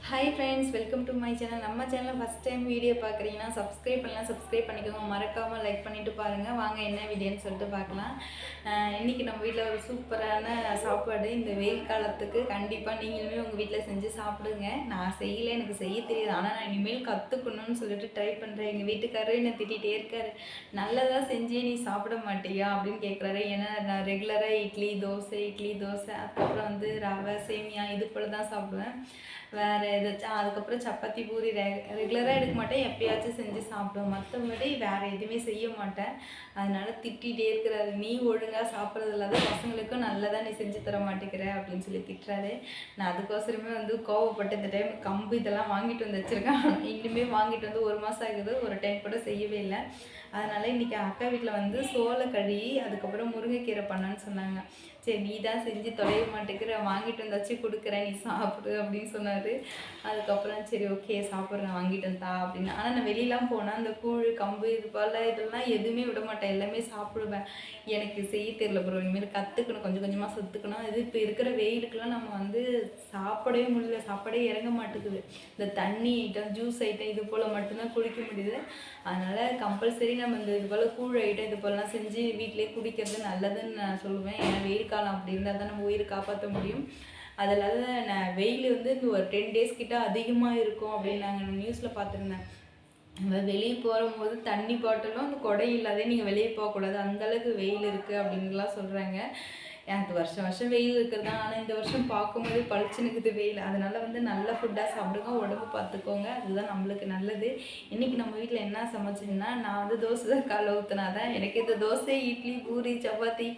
Hi friends, welcome to my channel. நம்ம சேனலில் first time video பார்க்குறீங்கன்னா சப்ஸ்கிரைப் பண்ணலாம், சப்ஸ்கிரைப் பண்ணிக்கோங்க. மறக்காமல் லைக் பண்ணிவிட்டு பாருங்கள். வாங்க என்ன வீடியோன்னு சொல்லிட்டு பார்க்கலாம். இன்றைக்கி நம்ம வீட்டில் ஒரு சூப்பரான சாப்பாடு. இந்த வெயில் காலத்துக்கு கண்டிப்பாக நீங்களுமே உங்கள் வீட்டில் செஞ்சு சாப்பிடுங்க. நான் செய்யலை, எனக்கு செய்ய தெரியாது. ஆனால் நான் இனிமேல் கற்றுக்கணும்னு சொல்லிட்டு ட்ரை பண்ணுறேன். எங்கள் வீட்டுக்காரரு என்னை திட்டிகிட்டே இருக்காரு, நல்லதாக செஞ்சே நீ சாப்பிட மாட்டியா அப்படின்னு கேட்குறாரு. ஏன்னா நான் ரெகுலராக இட்லி தோசை அதுக்கப்புறம் வந்து ரவை சேமியா இது போல் தான் சாப்பிடுவேன். வேறு ஏதாச்சும் அதுக்கப்புறம் சப்பாத்தி பூரி ரெகுலராக எடுக்க மாட்டேன், எப்பயாச்சும் செஞ்சு சாப்பிடுவேன். மற்றபடி வேறு எதுவுமே செய்ய மாட்டேன். அதனால் திட்டிகிட்டே இருக்கிறாரு, நீ ஒழுங்காக சாப்பிட்றது இல்லாத பசங்களுக்கும் நல்லதாக நீ செஞ்சு தர மாட்டேங்கிற அப்படின்னு சொல்லி திட்டுறாரு. நான் அதுக்கோசரமே வந்து கோவப்பட்டு இந்த டைம் கம்பு இதெல்லாம் வாங்கிட்டு வந்து வச்சுருக்கேன். இன்னுமே வாங்கிட்டு வந்து 1 மாதம் ஆகுது, ஒரு டைம் கூட செய்யவே இல்லை. அதனால் இன்றைக்கி அக்கா வீட்டில் வந்து சோளக்கறி அதுக்கப்புறம் முருங்கைக்கீரை பண்ணான்னு சொன்னாங்க. சரி நீ தான் செஞ்சு தொலைய மாட்டேங்கிற, வாங்கிட்டு வந்தாச்சு கொடுக்குறேன், நீ சாப்பிடு அப்படின்னு சொன்னார். அதுக்கப்புறம் சரி ஓகே சாப்பிட்றேன், வாங்கிட்டு வந்தா அப்படின்னு. ஆனால் நான் வெளியெலாம் போனால் அந்த கூழ் கம்பு இது போல் இதெல்லாம் எதுவுமே விட மாட்டேன், எல்லாமே சாப்பிடுவேன். எனக்கு செய்ய தெரியல ப்ரோ, இனிமேல் கற்றுக்கணும், கொஞ்சம் கொஞ்சமாக கற்றுக்கணும். இது இப்போ இருக்கிற வெயிலுக்கெல்லாம் நம்ம வந்து சாப்பிடவே முடியல, சாப்பாடே இறங்க மாட்டேங்குது. இந்த தண்ணி ஐட்டம் ஜூஸ் ஐட்டம் இது போல் மட்டும்தான் குடிக்க முடியுது. அதனால் கம்பல்சரி நம்ம இந்த இது போல் கூழ் ஐட்டம் இது போலலாம் செஞ்சு வீட்டிலே குடிக்கிறது நல்லதுன்னு நான் சொல்லுவேன். ஏன்னா வெயில் காலம் அப்படி இருந்தால் தான் நம்ம உயிரை காப்பாற்ற முடியும். அதில் நான் வெயில் வந்து இந்த ஒரு 10 டேஸ் கிட்ட அதிகமாக இருக்கும் அப்படின்னு நாங்கள் நியூஸில் பார்த்துருந்தேன். நம்ம வெளியே போகும்போது தண்ணி பாட்டிலும் அந்த குடை இல்லாதே நீங்கள் வெளியே போகக்கூடாது, அந்தளவுக்கு வெயில் இருக்குது அப்படின்லாம் சொல்கிறாங்க. எனக்கு வருஷம் வெயில் இருக்கிறது தான், ஆனால் இந்த வருஷம் பார்க்கும்போது பளிச்சுனுக்குது வெயில். அதனால் வந்து நல்ல ஃபுட்டாக சாப்பிடுங்க, உடம்பு பார்த்துக்கோங்க, அதுதான் நம்மளுக்கு நல்லது. இன்றைக்கி நம்ம வீட்டில் என்ன சமைச்சிங்கன்னா, நான் வந்து தோசை தான் காலை ஊற்றினா தான் எனக்கு இந்த தோசை இட்லி பூரி சப்பாத்தி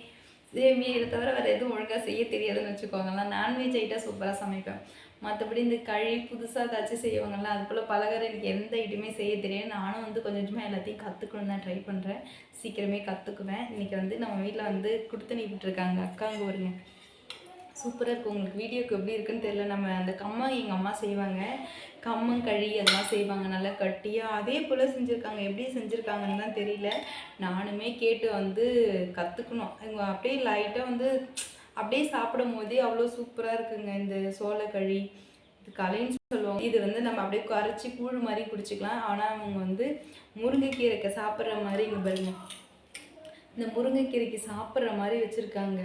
சேமியா இதை தவிர வேறு எதுவும் ஒழுங்காக செய்ய தெரியாதுன்னு வச்சுக்கோங்களேன். நான்வெஜ் ஐட்டம் சூப்பராக சமைப்பேன். மற்றபடி இந்த புதுசாக ஏதாச்சும் செய்வாங்கள்ல, அது போல் பலகாரம் எனக்கு எந்த ஐட்டமே செய்ய தெரியும். நானும் வந்து கொஞ்சம் கொஞ்சமாக எல்லாத்தையும் கற்றுக்கணும் தான் ட்ரை பண்ணுறேன். சீக்கிரமே கற்றுக்குவேன். இன்றைக்கி வந்து நம்ம வீட்டில் வந்து கொடுத்து விட்டுருக்காங்க அக்காங்க வருங்க, சூப்பராக இருக்கும். உங்களுக்கு வீடியோக்கு எப்படி இருக்குன்னு தெரியல. நம்ம அந்த கம்மம் எங்கள் அம்மா செய்வாங்க, கம்மங்கழி அதெல்லாம் செய்வாங்க நல்லா கட்டியாக, அதே போல் செஞ்சுருக்காங்க. எப்படி செஞ்சுருக்காங்கன்னு தான் தெரியல. நானுமே கேட்டு வந்து கற்றுக்கணும். இவங்க அப்படியே லைட்டாக வந்து அப்படியே சாப்பிடும் போதே அவ்வளோ சூப்பராக இருக்குங்க. இந்த சோளக்கழி இது களின்னு சொல்லுவாங்க. இது வந்து நம்ம அப்படியே கரைச்சி கூழ் மாதிரி குடிச்சிக்கலாம். ஆனால் அவங்க வந்து முருங்கைக்கீரைக்கு சாப்பிட்ற மாதிரி இங்கே பாருங்க, இந்த முருங்கைக்கீரைக்கு சாப்பிட்ற மாதிரி வச்சுருக்காங்க.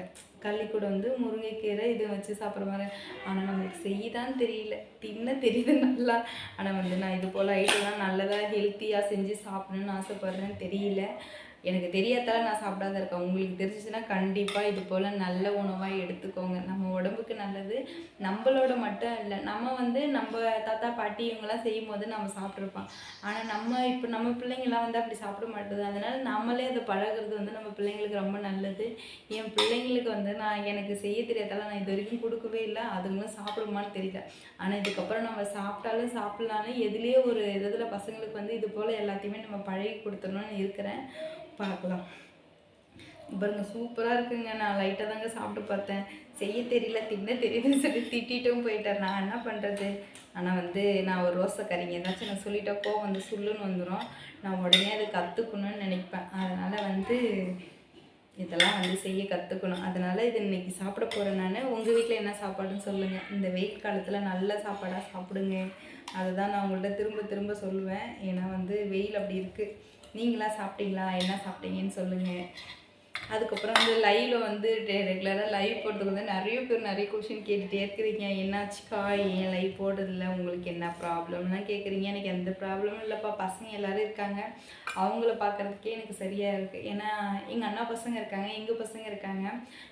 கூட வந்து முருங்கைக்கீரை இது வச்சு சாப்பிட்ற மாதிரி. ஆனால் நம்மளுக்கு செய்யதான் தெரியல, தின்ன தெரியுது நல்லா. ஆனால் வந்து நான் இது போல் ஐட்டம்லாம் நல்லதாக ஹெல்த்தியாக செஞ்சு சாப்பிடணுன்னு ஆசைப்பட்றேன்னு தெரியல. எனக்கு தெரியாதால நான் சாப்பிடாத இருக்கேன். உங்களுக்கு தெரிஞ்சிச்சுன்னா கண்டிப்பாக இது போல் நல்ல உணவாக எடுத்துக்கோங்க. நம்ம உடம்புக்கு நல்லது. நம்மளோட மட்டும் இல்லை, நம்ம வந்து நம்ம தாத்தா பாட்டி இவங்கெல்லாம் செய்யும் போது நம்ம சாப்பிட்ருப்போம். ஆனால் நம்ம பிள்ளைங்களாம் வந்து அப்படி சாப்பிட மாட்டேது. அதனால் நம்மளே அதை பழகிறது வந்து நம்ம பிள்ளைங்களுக்கு ரொம்ப நல்லது. என் பிள்ளைங்களுக்கு வந்து எனக்கு செய்ய தெரியாதால நான் இது வரைக்கும் கொடுக்கவே இல்லை. அதுங்களும் சாப்பிடுமான்னு தெரியல. ஆனால் இதுக்கப்புறம் நம்ம சாப்பிட்டாலும் சாப்பிட்லாலும் எதுலேயே ஒரு இதில் பசங்களுக்கு வந்து இது போல் எல்லாத்தையுமே நம்ம பழகி கொடுத்துடணும்னு இருக்கிறேன். பார்க்கலாம். பாருங்க சூப்பராக இருக்குங்க. நான் லைட்டாக தாங்க சாப்பிட்டு பார்த்தேன், செய்ய தெரியல தின்ன தெரியுதுன்னு சொல்லி திட்டிட்டும் போயிட்டார். நான் என்ன பண்ணுறது? ஆனால் வந்து நான் ஒரு ரோசைக்காரிங்க, ஏதாச்சும் நான் சொல்லிட்டா கோவம் வந்து சுள்ளுன்னு வந்துடும். நான் உடனே அதை கற்றுக்கணும்னு நினைப்பேன். அதனால் வந்து இதெல்லாம் வந்து செய்ய கற்றுக்கணும். அதனால் இது இன்றைக்கி சாப்பிட போகிறேன் நான். உங்கள் வீட்டில் என்ன சாப்பாடுன்னு சொல்லுங்கள். இந்த வெயில் காலத்தில் நல்ல சாப்பாடாக சாப்பிடுங்க. அதுதான் நான் உங்கள்கிட்ட திரும்ப திரும்ப சொல்லுவேன். ஏன்னா வந்து வெயில் அப்படி இருக்குது. நீங்களாம் சாப்பிட்டீங்களா? என்ன சாப்பிட்டீங்கன்னு சொல்லுங்கள். அதுக்கப்புறம் வந்து லைவில் வந்து ரெகுலராக லைவ் போடுறதுக்கு வந்து நிறைய பேர் நிறைய கொஷின் கேட்டுகிட்டே இருக்கிறீங்க. என்னாச்சுக்கா ஏன் லைவ் போடுறதில்ல, உங்களுக்கு என்ன ப்ராப்ளம்லாம் கேட்குறீங்க. எனக்கு எந்த ப்ராப்ளமும் இல்லைப்பா, பசங்க எல்லோரும் இருக்காங்க, அவங்கள பார்க்குறதுக்கே எனக்கு சரியாக இருக்குது. ஏன்னா எங்கள் அண்ணா பசங்க இருக்காங்க, எங்கள் பசங்க இருக்காங்க.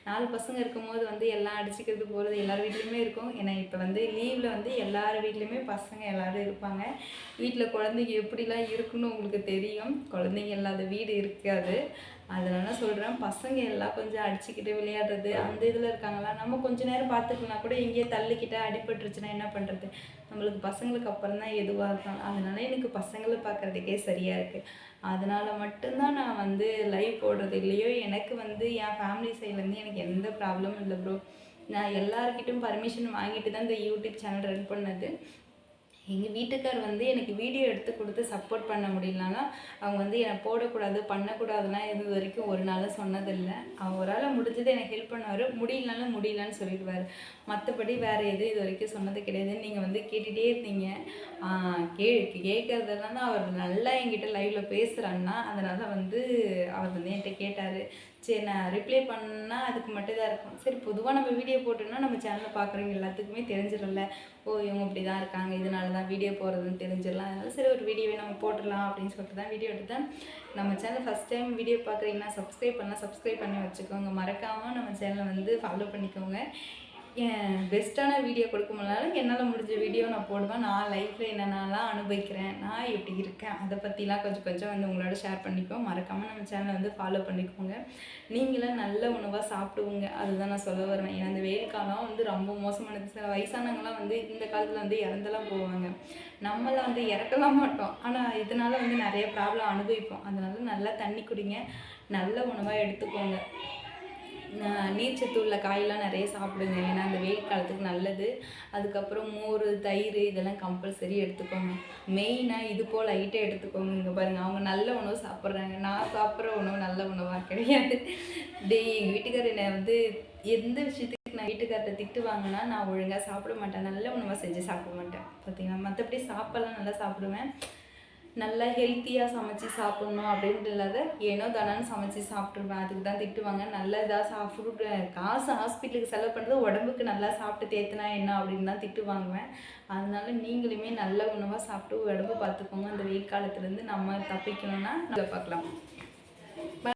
4 பசங்க இருக்கும்போது வந்து எல்லாம் அடிச்சுக்கிறது போகிறது எல்லார் வீட்லேயுமே இருக்கும். ஏன்னா இப்போ வந்து லீவில் வந்து எல்லார் வீட்லேயுமே பசங்க எல்லோரும் இருப்பாங்க. வீட்டில் குழந்தைங்க எப்படிலாம் இருக்குன்னு உங்களுக்கு தெரியும். குழந்தைங்க இல்லாத வீடு இருக்காது. அதனால சொல்கிறேன், பசங்க எல்லாம் கொஞ்சம் அடிச்சுக்கிட்டு விளையாடுறது அந்த இதில் இருக்காங்களா, நம்ம கொஞ்ச நேரம் பார்த்துக்கலாம் கூட. எங்கேயே தள்ளிக்கிட்ட அடிபட்டுருச்சுன்னா என்ன பண்ணுறது? நம்மளுக்கு பசங்களுக்கு அப்புறம் தான் எதுவாக இருக்கும். அதனால எனக்கு பசங்களை பார்க்குறதுக்கே சரியாக இருக்குது. அதனால் மட்டும்தான் நான் வந்து லைவ் போடுறது. இல்லையோ எனக்கு வந்து என் ஃபேமிலி சைட்லேருந்து எனக்கு எந்த ப்ராப்ளமும் இல்லை ப்ரோ. நான் எல்லாருக்கிட்டும் பர்மிஷன் வாங்கிட்டு தான் இந்த யூடியூப் சேனல் ரன் பண்ணது. எங்கள் வீட்டுக்கார் வந்து எனக்கு வீடியோ எடுத்து கொடுத்து சப்போர்ட் பண்ண முடியலனாலும் அவங்க வந்து என்னை போடக்கூடாது பண்ணக்கூடாதுலாம் இது வரைக்கும் ஒரு நாள் சொன்னதில்லை. அவரால் முடிஞ்சது எனக்கு ஹெல்ப் பண்ணுவார், முடியலனாலும் முடியலன்னு சொல்லிடுவார். மற்றபடி வேறு எதுவும் இது வரைக்கும் சொன்னது கிடையாது. நீங்கள் வந்து கேட்டுகிட்டே இருந்தீங்க, கேட்குறதெல்லாம் தான் அவர் நல்லா என்கிட்ட லைவில் பேசுகிறான்னா அதனால் வந்து அவர் வந்து என்கிட்ட கேட்டார். சரி நான் ரிப்ளை பண்ணால் அதுக்கு மட்டும் தான் இருக்கும். சரி பொதுவாக நம்ம வீடியோ போட்டோம்னா நம்ம சேனலில் பார்க்குறவங்க எல்லாத்துக்குமே தெரிஞ்சிடல, ஓ இவங்க இப்படி தான் இருக்காங்க, இதனால தான் வீடியோ போடுறதுன்னு தெரிஞ்சிடலாம். அதனால சரி ஒரு வீடியோவை நம்ம போட்டுடலாம் அப்படின்னு சொல்லிட்டு தான் வீடியோ எடுத்தேன். நம்ம சேனல் ஃபஸ்ட் டைம் வீடியோ பார்க்குறீங்கன்னா சப்ஸ்கிரைப் பண்ணி வச்சுக்கோங்க. மறக்காமல் நம்ம சேனலை வந்து ஃபாலோ பண்ணிக்கோங்க. பெஸ்ட்டான வீடியோ கொடுக்க முடியலனாலும் என்னால் முடிஞ்ச வீடியோ நான் போடுவேன். நான் லைஃப்பில் என்னென்னலாம் அனுபவிக்கிறேன், நான் எப்படி இருக்கேன், அதை பற்றிலாம் கொஞ்சம் கொஞ்சம் வந்து உங்களோட ஷேர் பண்ணிப்போம். மறக்காமல் நம்ம சேனலை வந்து ஃபாலோ பண்ணிக்கோங்க. நீங்களும் நல்ல உணவாக சாப்பிடுவோங்க, அதுதான் நான் சொல்ல வருவேன். ஏன்னா அந்த வெயில் காலம் வந்து ரொம்ப மோசமானது. சில வயசானவங்களாம் வந்து இந்த காலத்தில் வந்து இறந்தெல்லாம் போவாங்க, நம்மளாம் வந்து இறக்கலாம் மாட்டோம். ஆனால் இதனால் வந்து நிறைய ப்ராப்ளம் அனுபவிப்போம். அதனால நல்லா தண்ணி குடிங்க, நல்ல உணவாக எடுத்துக்கோங்க. நீர்ச்சத்து உள்ள காயெல்லாம் நிறைய சாப்பிடுங்க, ஏன்னா அந்த வெயில் காலத்துக்கு நல்லது. அதுக்கப்புறம் மோர், தயிர் இதெல்லாம் கம்பல்சரி எடுத்துக்கோங்க. மெயினாக இது போல் லைட்டாக எடுத்துக்கோங்க. இங்கே பாருங்கள், அவங்க நல்ல உணவு சாப்பிட்றாங்க, நான் சாப்பிட்ற உணவு நல்ல உணவாக கிடையாது. எங்கள் வீட்டுக்காரர் என்னை வந்து எந்த விஷயத்துக்கு நான் வீட்டுக்கார்ட்ட திட்டு வாங்கினா நான் ஒழுங்காக சாப்பிட மாட்டேன், நல்ல உணவாக செஞ்சு சாப்பிட மாட்டேன். பார்த்தீங்கன்னா மற்றபடி சாப்பாடெல்லாம் நல்லா சாப்பிடுவேன். நல்லா ஹெல்த்தியாக சமைச்சி சாப்பிட்ணும் அப்படின்ட்டு இல்லாத ஏனோ தானோன்னு சமைச்சி சாப்பிட்ருவேன். அதுக்கு தான் திட்டுவாங்க. நல்ல இதாக ஃப்ரூட் காசு ஹாஸ்பிட்டலுக்கு செலவு பண்ணுறது உடம்புக்கு நல்லா சாப்பிட்டு தேத்துனா என்ன அப்படின்னு தான் திட்டு வாங்குவேன். அதனால நீங்களுமே நல்ல உணவாக சாப்பிட்டு உடம்பு பார்த்துக்கோங்க. அந்த வெயில் காலத்துலேருந்து நம்ம தப்பிக்கணும்னா நல்லா பார்க்கலாம்.